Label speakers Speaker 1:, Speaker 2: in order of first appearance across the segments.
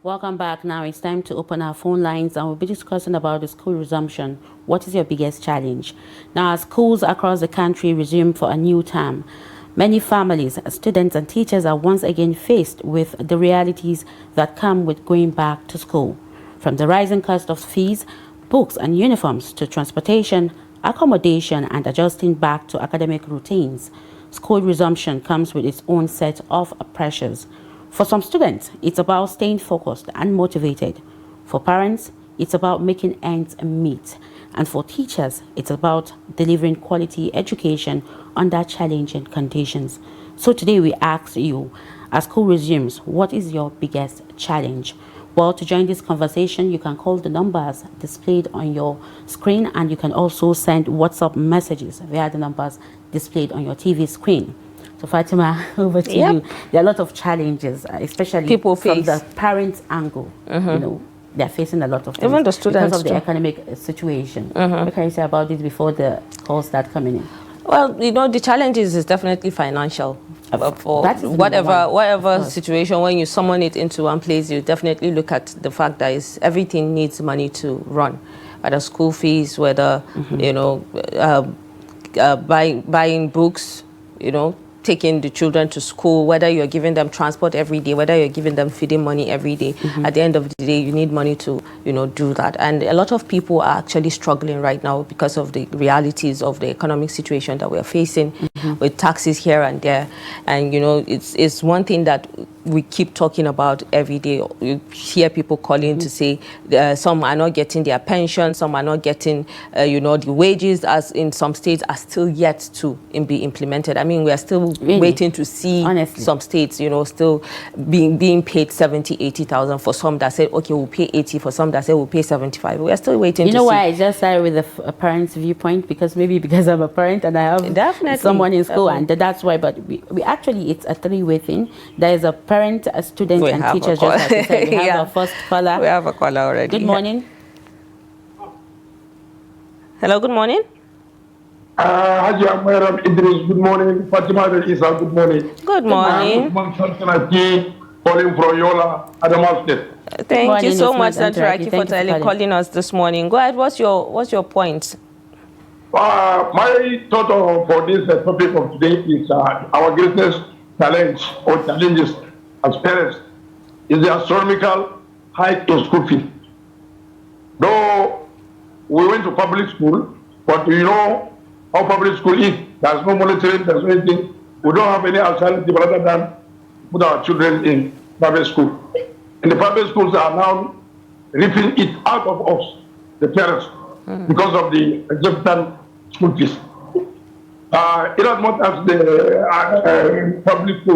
Speaker 1: Welcome back. Now it's time to open our phone lines and we'll be discussing about the school resumption. What is your biggest challenge? Now, as schools across the country resume for a new term, many families, students and teachers are once again faced with the realities that come with going back to school. From the rising cost of fees, books and uniforms to transportation, accommodation and adjusting back to academic routines, school resumption comes with its own set of pressures. For some students, it's about staying focused and motivated. For parents, it's about making ends meet. And for teachers, it's about delivering quality education under challenging conditions. So today we ask you, as school resumes, what is your biggest challenge? Well, to join this conversation, you can call the numbers displayed on your screen, and you can also send WhatsApp messages via the numbers displayed on your TV screen. So Fatima, over to you. There are a lot of challenges, especially from the parents' angle. You know, they're facing a lot of things.
Speaker 2: Even the students
Speaker 1: because of the economic situation. What can you say about this before the calls start coming in?
Speaker 2: Well, you know, the challenges is definitely financial. For whatever situation, when you summon it into one place, you definitely look at the fact that everything needs money to run. Whether school fees, whether, you know, buying books, you know, taking the children to school, whether you're giving them transport every day, whether you're giving them feeding money every day, at the end of the day, you need money to, you know, do that. And a lot of people are actually struggling right now because of the realities of the economic situation that we're facing with taxes here and there. And, you know, it's one thing that we keep talking about every day. You hear people calling to say some are not getting their pension, some are not getting, you know, the wages, as in some states are still yet to be implemented. I mean, we are still waiting to see some states, you know, still being paid 70, 80,000 for some that said, okay, we'll pay 80, for some that said we'll pay 75. We are still waiting to see.
Speaker 1: You know why I just started with a parent's viewpoint? Because I'm a parent and I have someone in school, and that's why. But we actually, it's a three-way thing. There is a parent, a student, and teachers. Just like you said, we have a first caller.
Speaker 2: We have a caller already.
Speaker 1: Good morning.
Speaker 2: Hello, good morning.
Speaker 3: Maryam, Idris, good morning. Fatima and Isa, good morning.
Speaker 2: Good morning.
Speaker 3: Calling from Yola, Adamawa State.
Speaker 2: Thank you so much, Santuraki, for calling us this morning. Go ahead. What's your point?
Speaker 3: My thought for this topic of today is our greatest challenge or challenges as parents is the astronomical hike in school fee. Though we went to public school, but you know how public school is. There's no monitoring, there's no anything. We don't have any alternative rather than put our children in private school. And the private schools are now ripping it out of us, the parents, because of the exorbitant school fees. In as much as the public school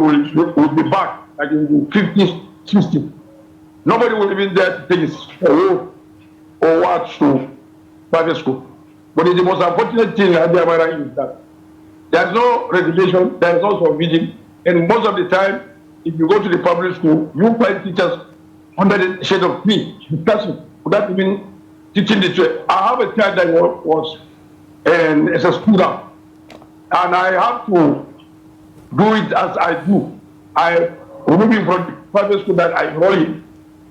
Speaker 3: will be back, like in the 50s, 60s, nobody will even dare to take his or watch to private school. But the most unfortunate thing at the Amara is that there's no regulation, there's no supervision, and most of the time, if you go to the public school, you find teachers under the shade of tree, discussing, without even teaching the trade. I have a child that was as a student, and I have to do it as I do. I remove him from the private school that I enroll him.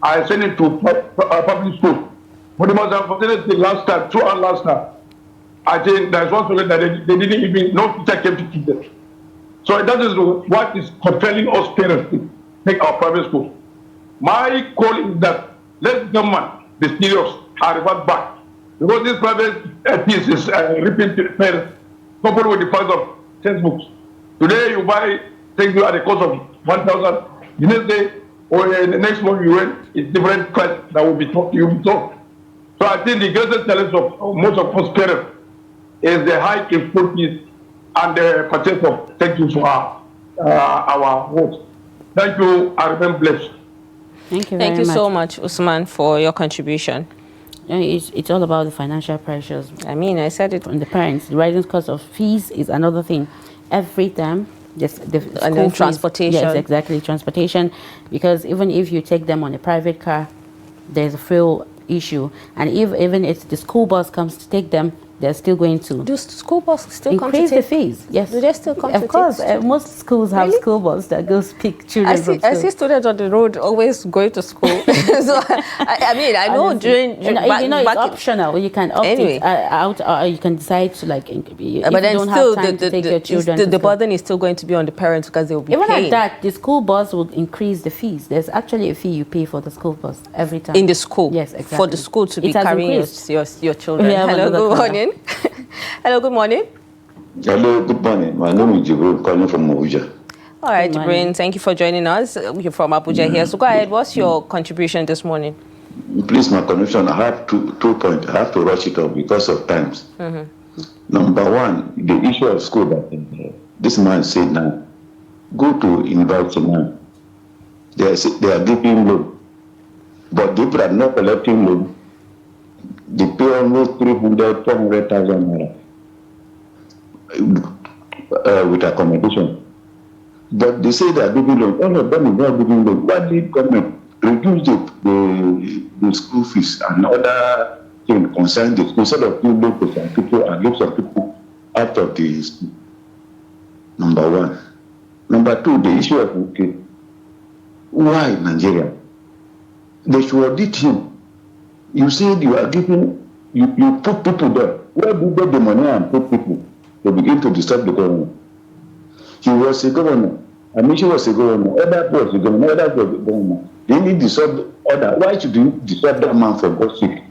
Speaker 3: I send him to public school. But the most unfortunate thing last time, I think there's one student that they didn't even, no teacher came to teach them. So that is what is compelling us parents to take our private school. My call is that let the government be serious and revert back. Because this private piece is ripping parents, coupled with the price of textbooks. Today you buy textbook at the cost of 1,000. The next day or the next month you went, it's different price that will be taught. So I think the greatest challenge of most of us parents is the hike in school fees and the purchase of textbooks for our votes. Thank you. I remain blessed.
Speaker 1: Thank you very much.
Speaker 2: Thank you so much, Usman, for your contribution.
Speaker 1: It's all about the financial pressures.
Speaker 2: I mean, I said it.
Speaker 1: From the parents, the rising cost of fees is another thing. Every time,
Speaker 2: and then transportation.
Speaker 1: Yes, exactly, transportation. Because even if you take them on a private car, there's a fuel issue. And even if the school bus comes to take them, they're still going to
Speaker 2: Do school bus still come to
Speaker 1: increase the
Speaker 2: take?
Speaker 1: fees. Yes.
Speaker 2: Do they still come to
Speaker 1: Of course,
Speaker 2: take?
Speaker 1: most schools have
Speaker 2: Really?
Speaker 1: school bus that goes pick children from
Speaker 2: I
Speaker 1: school.
Speaker 2: see students on the road always going to school. So I mean, I know
Speaker 1: Honestly,
Speaker 2: during
Speaker 1: it's optional. You can opt
Speaker 2: Anyway.
Speaker 1: it out, or you can decide to like. If you
Speaker 2: but then
Speaker 1: don't
Speaker 2: still,
Speaker 1: have time to take your children,
Speaker 2: the
Speaker 1: to school.
Speaker 2: burden is still going to be on the parents because they will be
Speaker 1: Even
Speaker 2: paying.
Speaker 1: at that, the school bus will increase the fees. There's actually a fee you pay for the school bus every time.
Speaker 2: In the school?
Speaker 1: Yes, exactly.
Speaker 2: For the school to be
Speaker 1: It has
Speaker 2: carrying
Speaker 1: increased.
Speaker 2: your children.
Speaker 1: We have
Speaker 2: Hello,
Speaker 1: another
Speaker 2: good
Speaker 1: caller.
Speaker 2: morning. Hello, good morning.
Speaker 4: Hello, good morning. My name is Jibril, calling from Abuja.
Speaker 2: All right,
Speaker 1: Good morning.
Speaker 2: Jibrin, thank you for joining us. You're from Abuja here. So go ahead. What's your contribution this morning?
Speaker 4: Please, my connection, I have two points. I have to rush it up because of times. Number one, the issue of school that this man said now, go to university now. They are giving loan, but they are not collecting loan. They pay almost 300,000, 400,000 naira with accommodation. But they say they are giving loan. All of them is not giving loan. Why did government reduce the school fees and other things concerning the school instead of giving loan to some people and give some people out of the school? Number one. Number two, the issue of okay, why Nigeria? They should audit him. You said you are giving, you put people there. Where do you get the money and put people to begin to disturb the government? He was a governor. I mean, she was a governor. Other was a governor. Other was a governor. They need to disturb other. Why should you disturb that man for God's sake?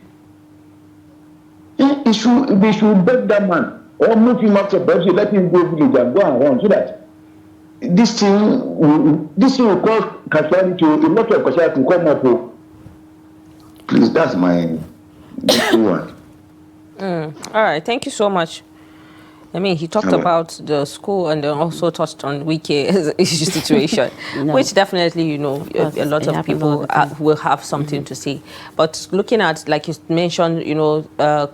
Speaker 4: They should beg that man or move him out of the let him go village and go around so that this thing will cause casualty to a lot of casualty to come up. Please, that's my one.
Speaker 2: All right, thank you so much. I mean, he talked about the school and then also touched on Wike's issue situation, which definitely, a lot of people will have something to say. But looking at, like you mentioned,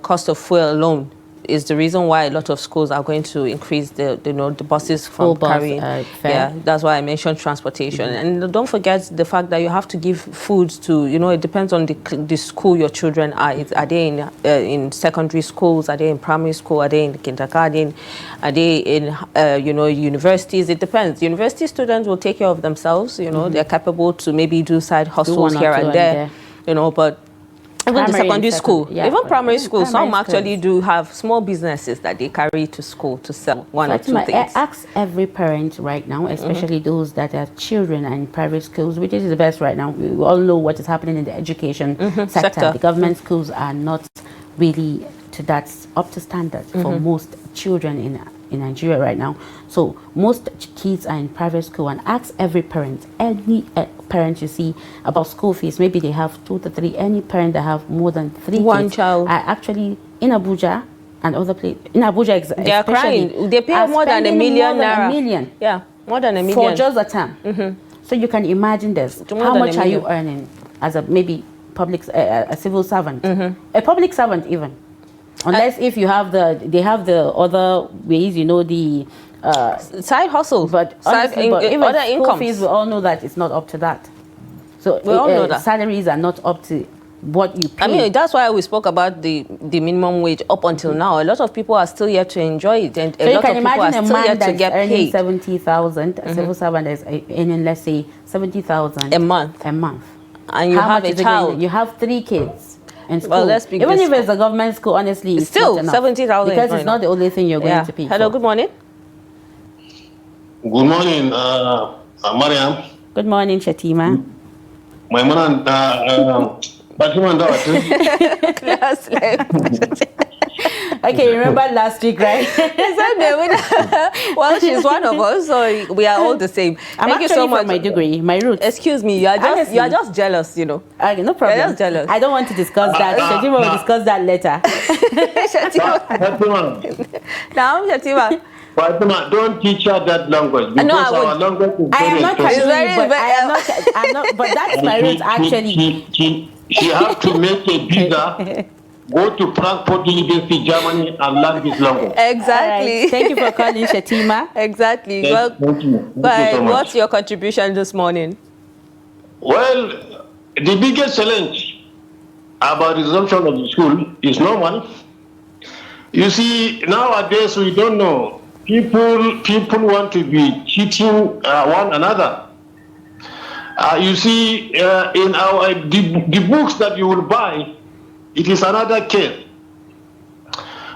Speaker 2: cost of fuel alone is the reason why a lot of schools are going to increase the buses from carrying. Yeah, that's why I mentioned transportation. And don't forget the fact that you have to give food to, it depends on the school your children are. Are they in secondary schools? Are they in primary school? Are they in kindergarten? Are they in, universities? It depends. University students will take care of themselves. They're capable to maybe do side hustles here and there. But even the secondary school, even primary school, some actually do have small businesses that they carry to school to sell one or two things.
Speaker 1: I ask every parent right now, especially those that have children in private schools, which is the best right now. We all know what is happening in the education sector. The government schools are not really up to standard for most children in Nigeria right now. So most kids are in private school, and ask every parent, any parent you see about school fees. Maybe they have 2 to 3. Any parent that have more than 3
Speaker 2: One
Speaker 1: kids
Speaker 2: child
Speaker 1: are actually in Abuja and other places. In Abuja,
Speaker 2: they are crying. They pay more than $1 million naira. Yeah, more than $1 million
Speaker 1: for just a term. So you can imagine this. How much are you earning as a maybe a civil servant, a public servant even? Unless if you have they have the other ways, the
Speaker 2: side hustle,
Speaker 1: but even
Speaker 2: other
Speaker 1: school
Speaker 2: incomes.
Speaker 1: fees, we all know that it's not up to that. So
Speaker 2: we all know that
Speaker 1: salaries are not up to what you pay.
Speaker 2: I mean, that's why we spoke about the minimum wage up until now. A lot of people are still yet to enjoy it, and
Speaker 1: so
Speaker 2: a lot of people are still yet to get paid.
Speaker 1: 70,000, a civil servant is earning, let's say, 70,000
Speaker 2: a month,
Speaker 1: and
Speaker 2: you have a child.
Speaker 1: You have 3 kids. In school.
Speaker 2: Well, let's
Speaker 1: even if it's a government school, honestly, it's
Speaker 2: still
Speaker 1: not
Speaker 2: 70,000
Speaker 1: because it's not the only thing you're going to pay.
Speaker 2: Hello, good morning.
Speaker 5: Good morning, Maryam.
Speaker 1: Good morning, Fatima.
Speaker 5: My man, Fatima,
Speaker 1: okay, remember last week, right?
Speaker 2: Well, she's one of us, so we are all the same.
Speaker 1: Thank you so much for my degree, my roots.
Speaker 2: Excuse me, you are just jealous,
Speaker 1: Okay, no problem.
Speaker 2: You're just jealous.
Speaker 1: I don't want to discuss that. Fatima will discuss that later.
Speaker 5: Fatima.
Speaker 2: Now, Fatima.
Speaker 5: Fatima, don't teach her that language because our language is
Speaker 1: I am not
Speaker 5: very
Speaker 1: I'm not, but that's my roots actually.
Speaker 5: She has to make a visa, go to Frankfurt University, Germany, and learn this language.
Speaker 2: Exactly.
Speaker 1: Right. Thank you for calling, Fatima.
Speaker 2: Exactly.
Speaker 5: Thank you.
Speaker 2: But what's your contribution this morning?
Speaker 5: Well, the biggest challenge about resumption of the school is normal. You see, nowadays we don't know. People want to be cheating one another. You see, in the books that you will buy, it is another case.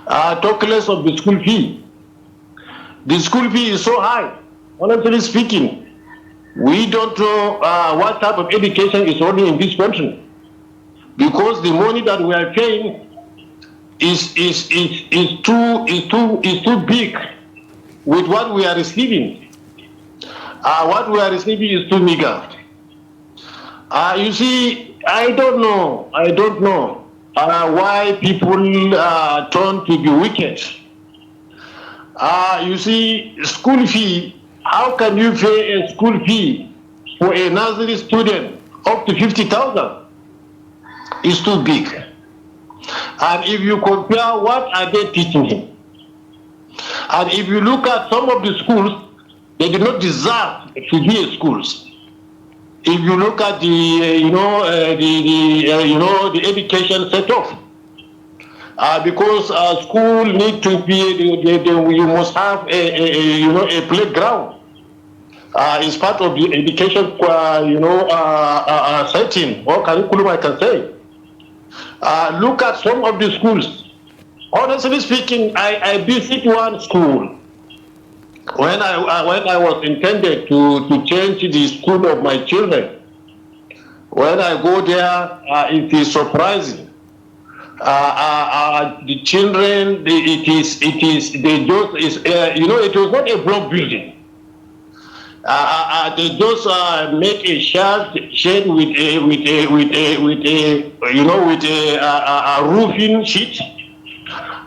Speaker 5: Talk less of the school fee. The school fee is so high. Honestly speaking, we don't know what type of education is only in this country, because the money that we are paying is too big with what we are receiving. What we are receiving is too meager. You see, I don't know why people turn to be wicked. You see, school fee. How can you pay a school fee for a nursery student up to 50,000? It's too big. And if you compare, what are they teaching him? And if you look at some of the schools, they do not deserve to be schools. If you look at the education set off, because school need to be, you must have a playground. It's part of the education, setting or curriculum, I can say. Look at some of the schools. Honestly speaking, I visit one school when I was intended to change the school of my children. When I go there, it is surprising. The children, it was not a block building. They just make a shed with a roofing sheet,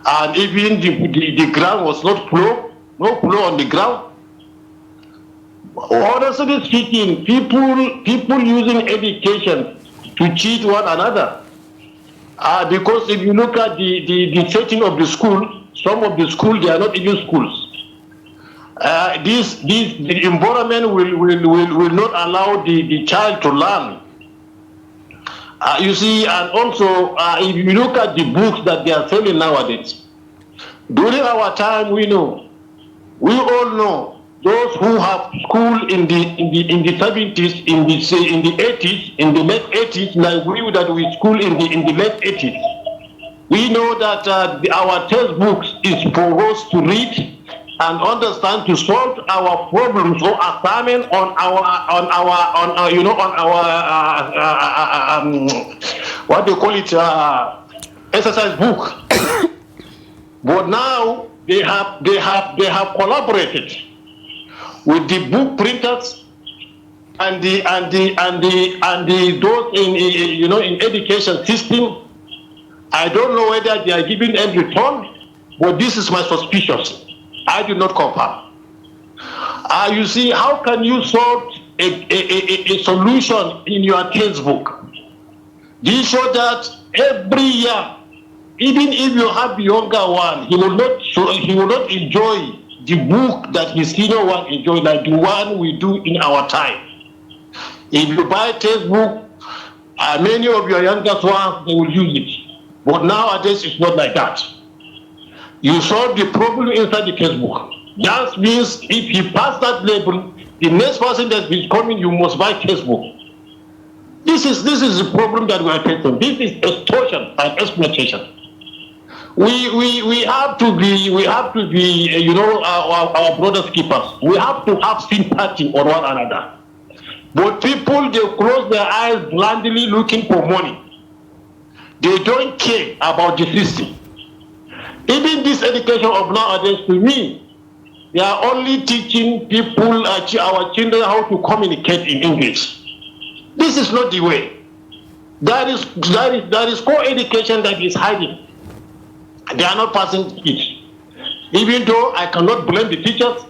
Speaker 5: and even the ground was not floor, no floor on the ground. Honestly speaking, people using education to cheat one another. Because if you look at the setting of the school, some of the schools, they are not even schools. The environment will not allow the child to learn. You see, and also if you look at the books that they are selling nowadays, during our time, we all know those who have school in the 70s, in the 80s, in the late 80s, like we that we school in the late 80s. We know that our textbooks is for us to read and understand, to solve our problems or assignment on our what they call it, exercise book. But now they have collaborated with the book printers and those in education system. I don't know whether they are giving them return, but this is my suspicion. I do not confirm. You see, how can you solve a solution in your textbook? This show that every year, even if you have the younger one, he will not enjoy the book that his senior one enjoy, like the one we do in our time. If you buy a textbook, many of your youngest ones, they will use it. But nowadays, it's not like that. You solve the problem inside the textbook. That means if you pass that level, the next person that is coming, you must buy textbook. This is the problem that we are facing. This is extortion and exploitation. We have to be our brothers keepers. We have to have sympathy on one another. But people, they close their eyes blindly looking for money. They don't care about the system. Even this education of nowadays, to me, they are only teaching people, our children, how to communicate in English. This is not the way. That is co-education that is hiding. They are not passing it. Even though I cannot blame the teachers,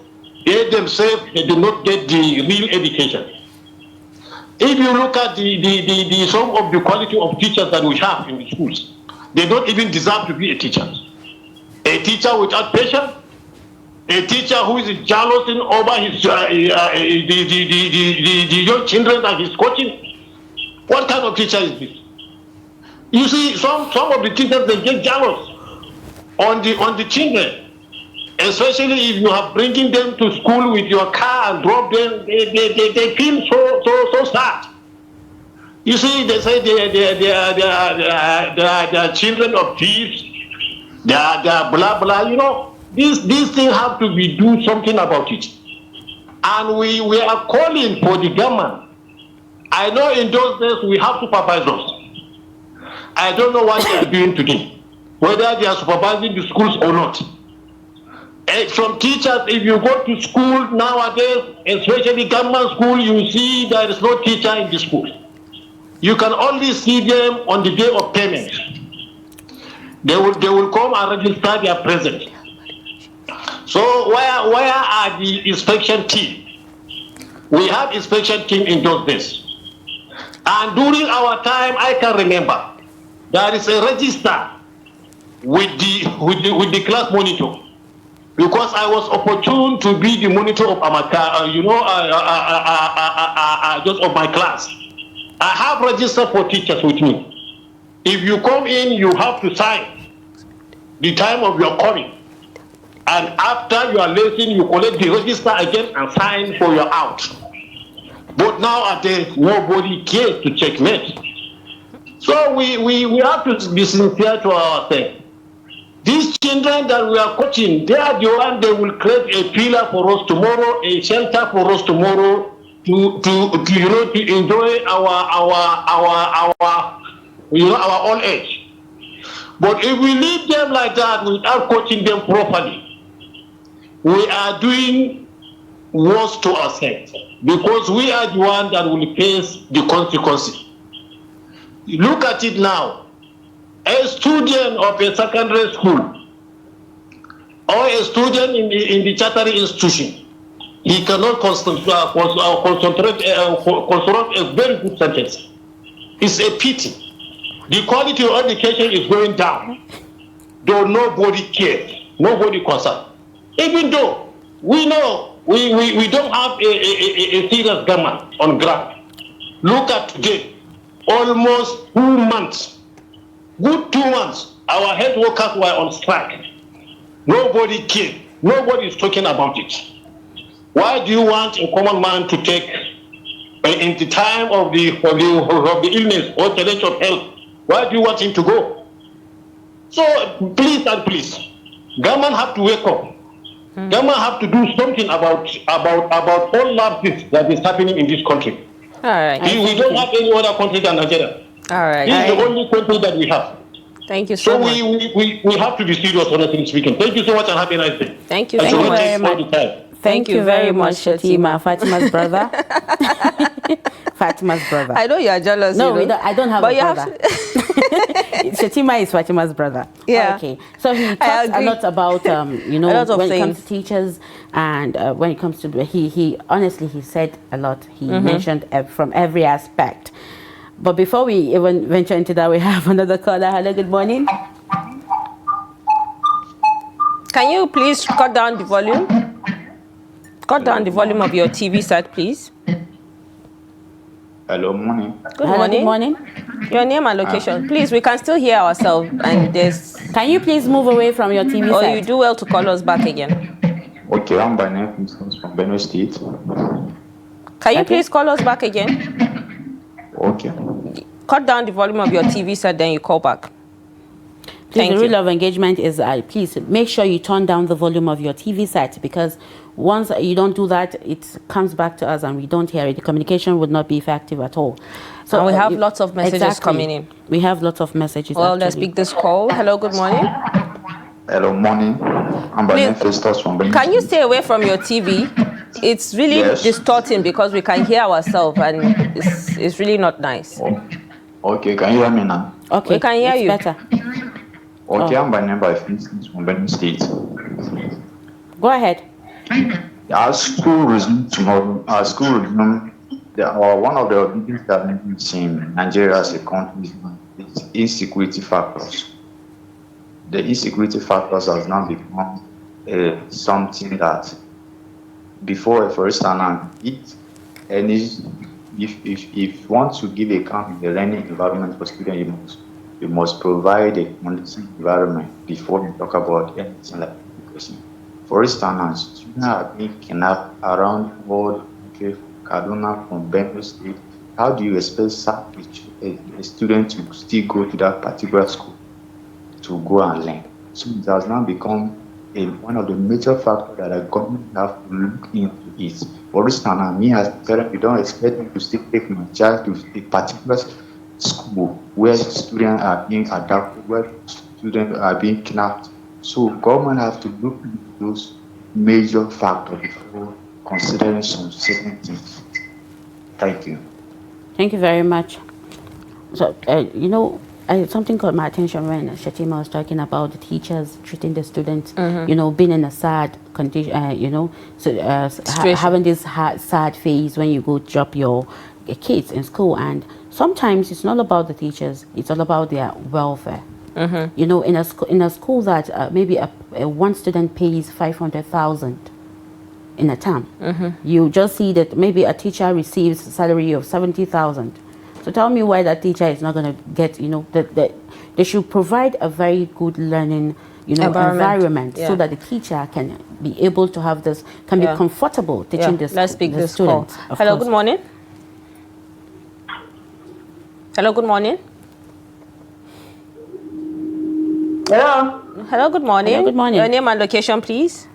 Speaker 5: they themselves, they do not get the real education. If you look at the some of the quality of teachers that we have in the schools, they don't even deserve to be a teacher. A teacher without patience, a teacher who is jealous over his the young children that he's coaching. What kind of teacher is this? You see, some of the teachers, they get jealous on the children. Especially if you are bringing them to school with your car and drop them, they feel so sad. You see, they say they are children of thieves. They are blah blah. You know, these things have to be do something about it. And we are calling for the government. I know in those days we have supervisors. I don't know what they are doing today, whether they are supervising the schools or not. Some teachers, if you go to school nowadays, especially government school, you see there is no teacher in the school. You can only see them on the day of payment. They will come and register their presence. So where are the inspection team? We have inspection team in those days. And during our time, I can remember there is a register with the class monitor. Because I was opportune to be the monitor of just of my class. I have registered for teachers with me. If you come in, you have to sign the time of your coming. And after your lesson, you collect the register again and sign for your out. But nowadays, nobody cares to checkmate. So we have to be sincere to ourselves. These children that we are coaching, they are the one they will create a pillar for us tomorrow, a shelter for us tomorrow, to enjoy our old age. But if we leave them like that without coaching them properly, we are doing worse to ourselves, because we are the one that will face the consequences. Look at it now. A student of a secondary school or a student in the tertiary institution, he cannot construct a very good sentence. It's a pity. The quality of education is going down, though nobody cares, nobody concerned. Even though we know we don't have a serious government on ground. Look at today, almost 2 months. Good 2 months, our health workers were on strike. Nobody cared. Nobody is talking about it. Why do you want a common man to take, in the time of the illness or challenge of health, why do you want him to go? So please and please, government have to wake up. Government have to do something about all lapses that is happening in this country.
Speaker 2: All right.
Speaker 5: We don't have any other country than Nigeria.
Speaker 2: All right.
Speaker 5: This is the only country that we have.
Speaker 2: Thank you so much.
Speaker 5: We have to be serious, honestly speaking. Thank you so much and have a nice day.
Speaker 2: Thank you so much.
Speaker 1: Thank you very much, Fatima. Fatima's brother. Fatima's brother.
Speaker 2: I know you are jealous.
Speaker 1: No,
Speaker 2: you know?
Speaker 1: I don't have a brother. Fatima is Fatima's brother.
Speaker 2: Yeah.
Speaker 1: Okay. So he talks a lot about, when it comes to teachers and when it comes to, he honestly, he said a lot. He mentioned from every aspect. But before we even venture into that, we have another caller. Hello, good morning.
Speaker 2: Can you please cut down the volume? Cut down the volume of your TV set, please.
Speaker 4: Hello, morning.
Speaker 2: Good morning.
Speaker 1: Good morning.
Speaker 2: Your name and location. Please, we can still hear ourselves. And there's.
Speaker 1: Can you please move away from your TV set?
Speaker 2: Or you do well to call us back again.
Speaker 4: Okay, I'm by name from Benue State.
Speaker 2: Can you please call us back again?
Speaker 4: Okay.
Speaker 2: Cut down the volume of your TV set, then you call back.
Speaker 1: Please, the rule of engagement is please make sure you turn down the volume of your TV set, because once you don't do that, it comes back to us and we don't hear it. The communication would not be effective at all. So
Speaker 2: and we have lots of messages coming in.
Speaker 1: We have lots of messages.
Speaker 2: Well, let's pick this call. Hello, good morning.
Speaker 4: Hello, morning. I'm by name Festus from Benue.
Speaker 2: Can you stay away from your TV? It's really distorting because we can hear ourselves and it's really not nice.
Speaker 4: Okay, can you hear me now?
Speaker 1: Okay,
Speaker 2: we can hear you.
Speaker 1: Better.
Speaker 4: Okay, I'm by name by Festus from Benue State.
Speaker 1: Go ahead.
Speaker 4: Our school resumes tomorrow. Our school resumes. One of the biggest challenges in Nigeria as a country is insecurity factors. The insecurity factors has now become something that before, for instance, if you want to give a camp in the learning environment for students,
Speaker 6: we must provide a conducive environment before we talk about anything like education. For instance, students are being kidnapped around the world, from Kaduna, from Benue State. How do you expect a student to still go to that particular school to go and learn? So it has now become one of the major factors that the government have to look into it. For instance, me as a parent, you don't expect me to still take my child to a particular school where students are being adopted, where students are being kidnapped. So government have to look into those major factors before considering some certain things. Thank you.
Speaker 1: Thank you very much. So, you know, something caught my attention when Shatima was talking about the teachers treating the students, you know, being in a sad condition, you know, so having this sad phase when you go drop your kids in school. And sometimes it's not about the teachers, it's all about their welfare. You know, in a school that maybe one student pays 500,000 in a term, you just see that maybe a teacher receives a salary of 70,000. So tell me why that teacher is not going to get, you know, that they should provide a very good learning, you know, environment so that the teacher can be able to have this, can be comfortable teaching this.
Speaker 2: Let's speak
Speaker 1: the
Speaker 2: this
Speaker 1: students.
Speaker 2: call. Hello, good morning. Hello, good morning.
Speaker 7: Hello.
Speaker 2: Hello, good morning.
Speaker 1: Hello, good morning.
Speaker 2: Your name and location, please.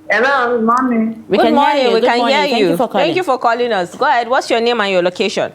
Speaker 7: Hello, good morning.
Speaker 1: We
Speaker 2: Good
Speaker 1: can
Speaker 2: morning.
Speaker 1: hear you.
Speaker 2: We
Speaker 1: Good
Speaker 2: can
Speaker 1: morning.
Speaker 2: hear
Speaker 1: Thank
Speaker 2: you.
Speaker 1: you for calling.
Speaker 2: Thank you for calling us. Go ahead. What's your name and your location?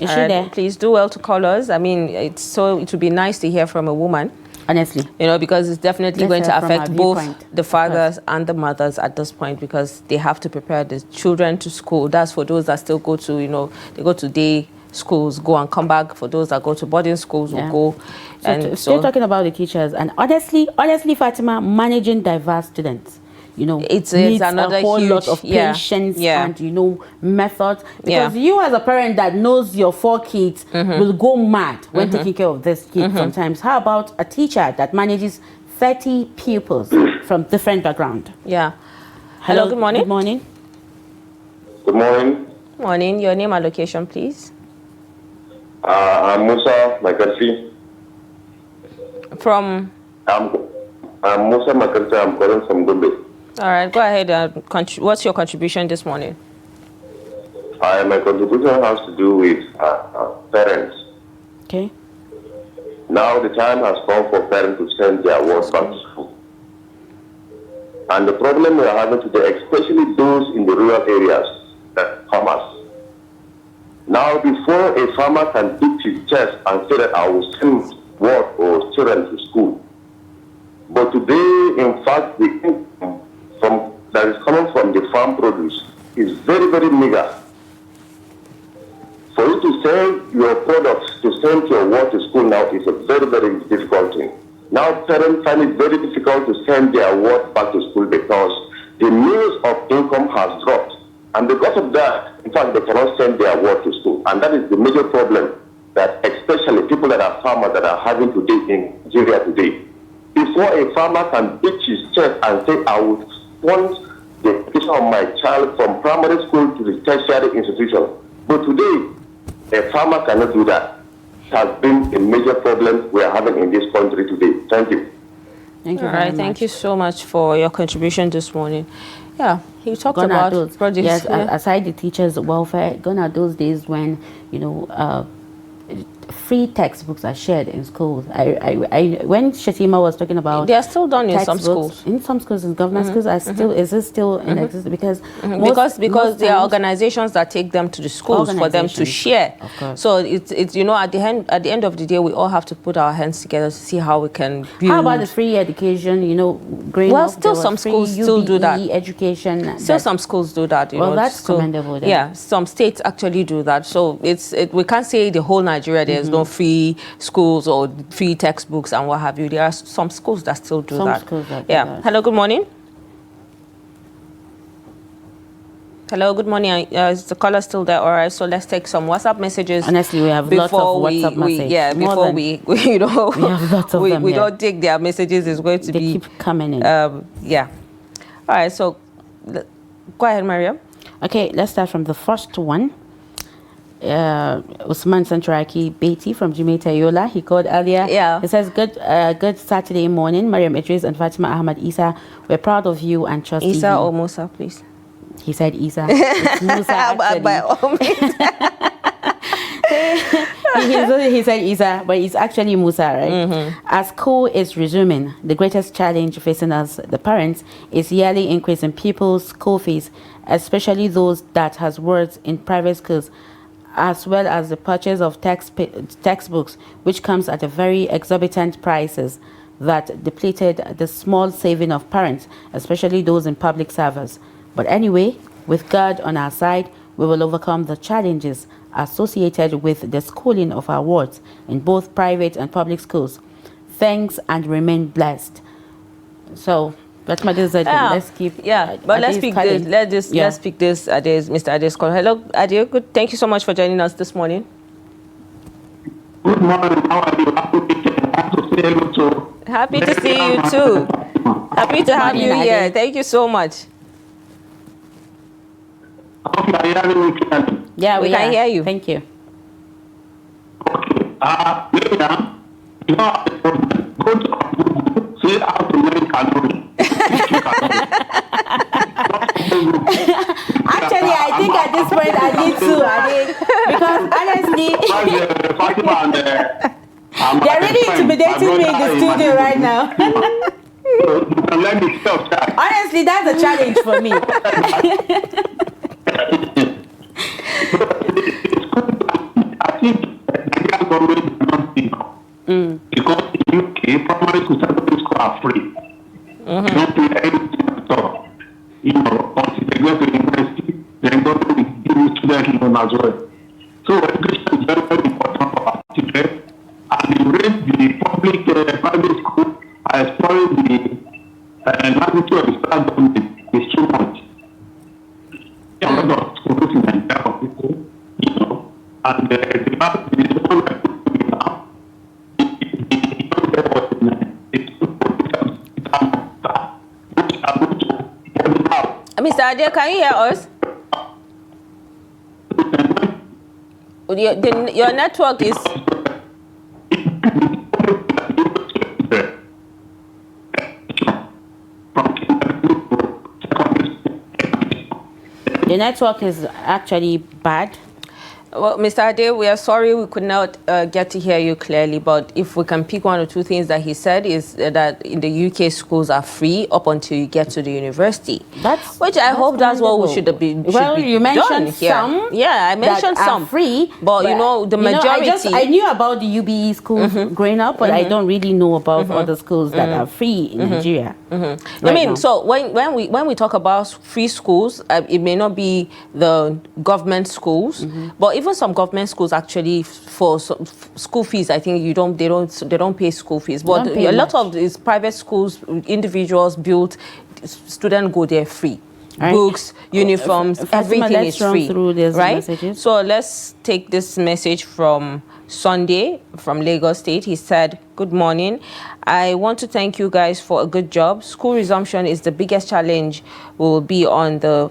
Speaker 1: Is she there?
Speaker 2: Please do well to call us. I mean, it would be nice to hear from a woman.
Speaker 1: Honestly.
Speaker 2: You know, because it's definitely going to
Speaker 1: From
Speaker 2: affect
Speaker 1: our
Speaker 2: both
Speaker 1: viewpoint.
Speaker 2: the fathers and the mothers at this point, because they have to prepare the children to school. That's for those that still go to, you know, they go to day schools, go and come back. For those that go to boarding schools, will go.
Speaker 1: So still talking about the teachers, and honestly, Fatima, managing diverse students, you know,
Speaker 2: it's
Speaker 1: needs
Speaker 2: another
Speaker 1: a whole
Speaker 2: huge,
Speaker 1: lot of patience and, you know, methods. Because you as a parent that knows your 4 kids will go mad when taking care of this kid sometimes. How about a teacher that manages 30 pupils from different backgrounds?
Speaker 2: Yeah. Hello, good morning.
Speaker 1: Good morning.
Speaker 8: Good morning.
Speaker 2: Morning. Your name and location, please.
Speaker 8: I'm Musa Makarsi.
Speaker 2: From?
Speaker 8: I'm Musa Makarsi. I'm calling from Gombe.
Speaker 2: All right, go ahead. What's your contribution this morning?
Speaker 8: My contribution has to do with parents.
Speaker 1: Okay.
Speaker 8: Now the time has come for parents to send their work back to school. And the problem we are having today, especially those in the rural areas, that farmers. Now, before a farmer can beat his chest and say that I will send work or children to school, but today, in fact, the income that is coming from the farm produce is very, very meager. For you to sell your products, to send your work to school now is a very, very difficult thing. Now parents find it very difficult to send their work back to school because the means of income has dropped. And because of that, in fact, they cannot send their work to school. And that is the major problem that especially people that are farmers that are having today in Nigeria today. Before a farmer can beat his chest and say, I would want the education of my child from primary school to the tertiary institution. But today, a farmer cannot do that. It has been a major problem we are having in this country today. Thank you.
Speaker 1: Thank you
Speaker 2: All
Speaker 1: very
Speaker 2: right,
Speaker 1: much.
Speaker 2: thank you so much for your contribution this morning. Yeah, he talked
Speaker 1: Gone are
Speaker 2: about
Speaker 1: those,
Speaker 2: projects.
Speaker 1: yes,
Speaker 2: Yeah.
Speaker 1: aside the teachers' welfare, gone are those days when, you know, free textbooks are shared in schools. When Shatima was talking about,
Speaker 2: They are still done in some
Speaker 1: textbooks,
Speaker 2: schools.
Speaker 1: in some schools, in government schools, are still is it still in existence? Because
Speaker 2: Because there are
Speaker 1: times-
Speaker 2: organizations that take them to the schools for them to
Speaker 1: Organizations,
Speaker 2: share.
Speaker 1: of course.
Speaker 2: So it's you know, at the end of the day, we all have to put our hands together to see how we can build.
Speaker 1: How about the free education? You know, growing
Speaker 2: Well,
Speaker 1: up,
Speaker 2: still
Speaker 1: there was
Speaker 2: some
Speaker 1: free
Speaker 2: schools still do that.
Speaker 1: UBE education.
Speaker 2: Still,
Speaker 1: that-
Speaker 2: some schools do that. You
Speaker 1: Well,
Speaker 2: know,
Speaker 1: that's
Speaker 2: so,
Speaker 1: commendable then.
Speaker 2: Yeah, some states actually do that. So we can't say the whole Nigeria there's no free schools or free textbooks and what have you. There are some schools that still do
Speaker 1: Some
Speaker 2: that.
Speaker 1: schools that do
Speaker 2: yeah.
Speaker 1: that.
Speaker 2: Hello. Good morning. Hello. Good morning. Is the caller still there? All right. So let's take some WhatsApp messages.
Speaker 1: Honestly, we have lots of WhatsApp messages.
Speaker 2: Yeah.
Speaker 1: More
Speaker 2: Before
Speaker 1: than-
Speaker 2: we you know
Speaker 1: we have lots of them
Speaker 2: we
Speaker 1: here.
Speaker 2: don't take their messages. It's going to
Speaker 1: They
Speaker 2: be
Speaker 1: keep coming in.
Speaker 2: yeah. All right. So go ahead, Maryam.
Speaker 1: Okay, let's start from the first one. Usman Santuraki Beatty from Jamaica Yola. He called earlier.
Speaker 2: Yeah.
Speaker 1: He says, good Saturday morning, Maryam, Idris, and Fatima Ahmed Isa. We're proud of you and trust
Speaker 2: Isa
Speaker 1: TV.
Speaker 2: or Musa, please.
Speaker 1: He said Isa. It's Musa, actually.
Speaker 2: By all means.
Speaker 1: He said Isa, but it's actually Musa, right? As school is resuming, the greatest challenge facing us, the parents, is yearly increase in pupils' school fees, especially those that has words in private schools, as well as the purchase of textbooks, which comes at a very exorbitant prices that depleted the small saving of parents, especially those in public service. But anyway, with God on our side, we will overcome the challenges associated with the schooling of our wards in both private and public schools. Thanks and remain blessed. So that's my decision. Let's keep.
Speaker 2: But let's pick this. Let's pick this. Mr. Ades call. Hello, Ade. Good. Thank you so much for joining us this morning.
Speaker 3: Good morning. How are you?
Speaker 2: Happy to see you too. Happy to have you here. Thank you so much.
Speaker 3: I hope you are hearing me clearly.
Speaker 1: Yeah,
Speaker 2: we can hear you.
Speaker 1: Thank you.
Speaker 3: Okay. You know, go to say how to make calorie.
Speaker 1: Actually, I think at this point I need to, because honestly, they're really intimidating me in the studio right now.
Speaker 3: Let me stop that.
Speaker 1: Honestly, that's a challenge for me.
Speaker 3: I think Nigeria government is not enough. Because in UK, primary school, secondary school are free. You don't pay anything at all. You know, until they go to university, then government will give you student loan as well. So education is very, very important for our children. And the rate the public private school are exploring the magnitude of the federal government is too much. A lot of schools in Nigeria for people, you know, and the one that now,
Speaker 2: Mr. Ade, can you hear us? Your network is...
Speaker 1: The network is actually bad.
Speaker 2: Well, Mr. Ade, we are sorry we could not get to hear you clearly, but if we can pick one or two things that he said is that in the UK schools are free up until you get to the university. Which I hope that's what we should have been.
Speaker 1: Well, you mentioned some.
Speaker 2: Yeah, I mentioned some.
Speaker 1: Are free,
Speaker 2: but you know, the majority.
Speaker 1: I knew about the UBE schools growing up, but I don't really know about other schools that are free in Nigeria.
Speaker 2: I mean, now. So when we talk about free schools, it may not be the government schools, but even some government schools actually for school fees, I think they don't pay school fees. But a lot of these private schools, individuals built, students go there free. Right. Books, uniforms, everything is free. Right? Messages. So let's take this message from Sunday from Lagos State. He said, "Good morning. I want to thank you guys for a good job. School resumption is the biggest challenge. Will be on the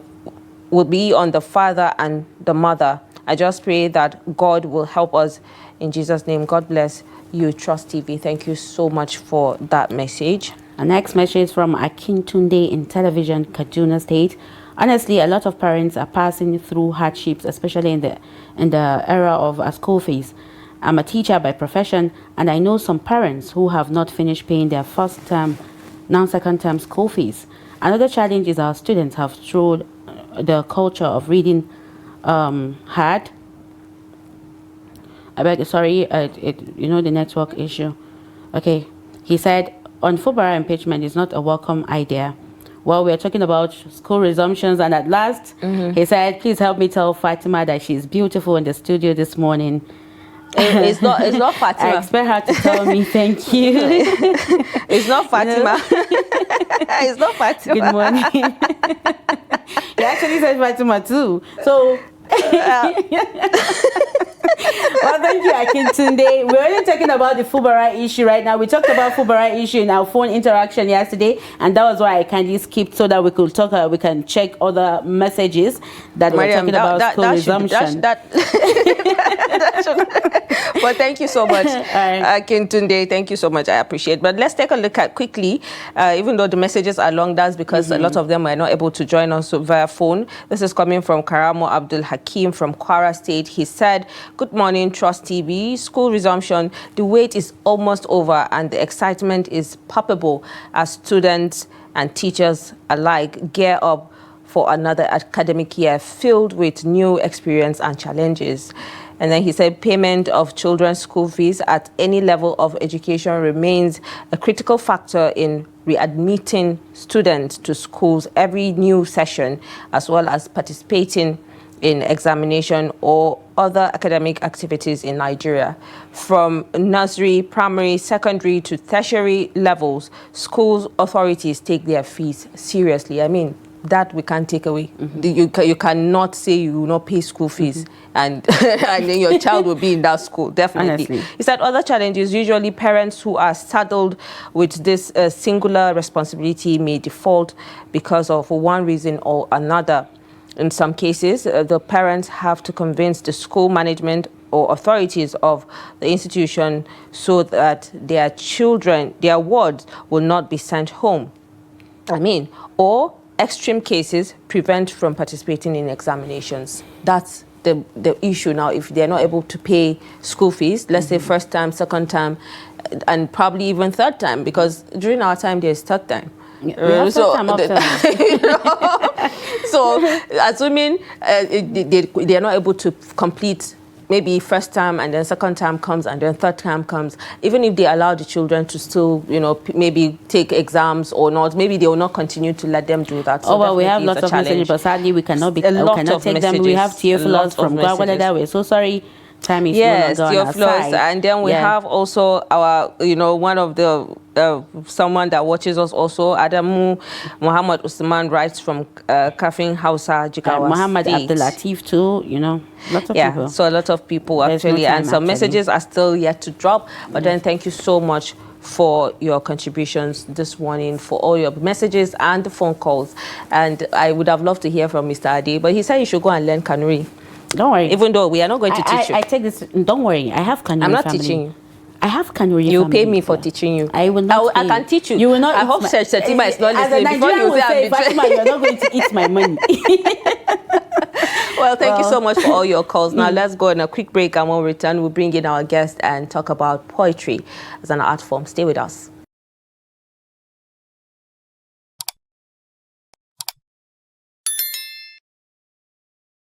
Speaker 2: father and the mother. I just pray that God will help us in Jesus' name. God bless you, Trust TV." Thank you so much for that message.
Speaker 1: Our next message from Akintunde in Television, Kaduna State. Honestly, a lot of parents are passing through hardships, especially in the era of school fees. I'm a teacher by profession, and I know some parents who have not finished paying their first term, now second term school fees. Another challenge is our students have thrown the culture of reading hard. I beg, sorry, the network issue. Okay, he said, unfavorable impeachment is not a welcome idea. Well, we're talking about school resumptions, and at last, he said, please help me tell Fatima that she's beautiful in the studio this morning.
Speaker 2: It's not Fatima.
Speaker 1: I expect her to tell me thank you.
Speaker 2: It's not Fatima. It's not Fatima.
Speaker 1: Good morning. He actually said Fatima too. So Well, thank you, Akintunde. We're only talking about the Fulbright issue right now. We talked about Fulbright issue in our phone interaction yesterday, and that was why I kindly skipped so that we could talk. We can check other messages that
Speaker 2: Maryam,
Speaker 1: we're talking about school resumption.
Speaker 2: But thank you so much, Akintunde. Thank you so much. I appreciate. But let's take a look at quickly, even though the messages are long, that's because a lot of them are not able to join us via phone. This is coming from Karamo Abdul Hakim from Kwara State. He said, "Good morning, Trust TV. School resumption. The wait is almost over and the excitement is palpable as students and teachers alike gear up for another academic year filled with new experience and challenges." And then he said, payment of children's school fees at any level of education remains a critical factor in readmitting students to schools every new session, as well as participating in examination or other academic activities in Nigeria. From nursery, primary, secondary to tertiary levels, schools authorities take their fees seriously. I mean, that we can't take away. You cannot say you will not pay school fees and then your child will be in that school, definitely.
Speaker 1: Honestly.
Speaker 2: He said other challenges, usually parents who are saddled with this singular responsibility may default because of one reason or another. In some cases, the parents have to convince the school management or authorities of the institution so that their children, their wards will not be sent home. Or extreme cases prevent from participating in examinations. That's the issue now. If they're not able to pay school fees, let's say first time, second time, and probably even third time, because during our time there's third time. So assuming they are not able to complete maybe first time and then second time comes and then third time comes, even if they allow the children to still, maybe take exams or not, maybe they will not continue to let them do that. So
Speaker 1: well, we have lots of messages, but sadly we cannot take them. We have Theophilus from Gwagwalada. We're so sorry. Time is no longer on our side.
Speaker 2: And then we have also our, one of the, someone that watches us also, Adamu Muhammad Usman writes from Kafin Hausa, Jigawa
Speaker 1: Muhammad
Speaker 2: State.
Speaker 1: Abdul Latif too, lots of people.
Speaker 2: So a lot of people actually, and some messages are still yet to drop, but then thank you so much for your contributions this morning, for all your messages and the phone calls. And I would have loved to hear from Mr. Ade, but he said you should go and learn Kanuri.
Speaker 1: Don't worry.
Speaker 2: Even though we are not going to teach you.
Speaker 1: I take this. Don't worry. I have Kanuri.
Speaker 2: I'm not
Speaker 1: family.
Speaker 2: teaching you.
Speaker 1: I have Kanuri.
Speaker 2: You pay me for teaching you.
Speaker 1: I will not.
Speaker 2: I can teach you.
Speaker 1: You will not.
Speaker 2: I hope Fatima is not listening.
Speaker 1: Before you say, Fatima, you are not going to eat my money.
Speaker 2: Well, thank you so much for all your calls. Now let's go on a quick break, and when we return, we'll bring in our guest and talk about poetry as an art form. Stay with us.